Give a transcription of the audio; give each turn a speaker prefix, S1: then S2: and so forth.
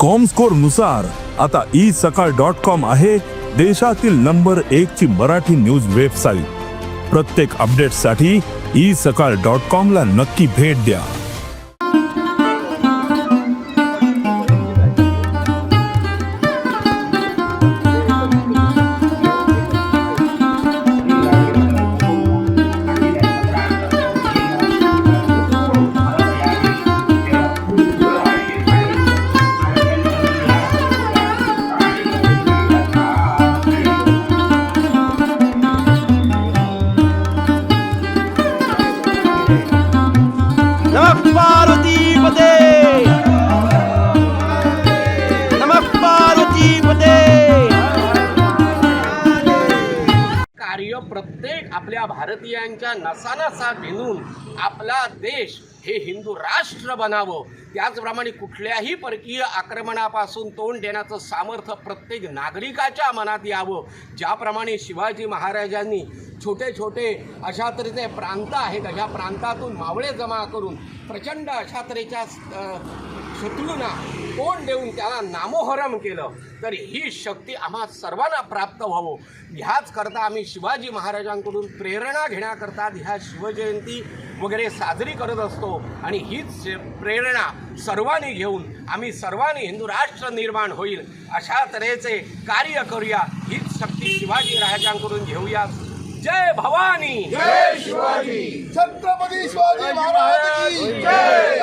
S1: Comscore नुसार आता isakal.com आहे देशातील नंबर 1 ची मराठी न्यूज वेबसाईट। प्रत्येक अपडेटसाठी isakal.com ला नक्की भेट द्या।
S2: कार्य प्रत्येक आपल्या भारतीयांच्या नसानसा भिनून आपला देश हे हिंदू राष्ट्र बनावं, त्याचप्रमाणे कुठल्याही परकीय आक्रमणापासून तोंड देण्याचं सामर्थ्य प्रत्येक नागरिकाच्या मनात यावं। ज्याप्रमाणे शिवाजी महाराजांनी छोटे छोटे अशा तऱ्हेचे प्रांत आहेत, अशा प्रांतातून मावळे जमा करून प्रचंड अशा तऱ्हेच्या शत्रूंना तोंड देऊन त्याला नामोहरम केलं, तर ही शक्ती आम्हा सर्वांना प्राप्त व्हावं ह्याच करता आम्ही शिवाजी महाराजांकडून प्रेरणा घेण्याकरता ह्या शिवजयंती वगैरे साजरी करत असतो। आणि हीच प्रेरणा सर्वांनी घेऊन आम्ही सर्वांनी हिंदू राष्ट्र निर्माण होईल अशा तऱ्हेचे कार्य करूया, हीच शक्ती शिवाजी महाराजांकडून घेऊया। जय भवानी,
S3: जय शिवाजी, छत्रपती शिवाजी महाराज की जय।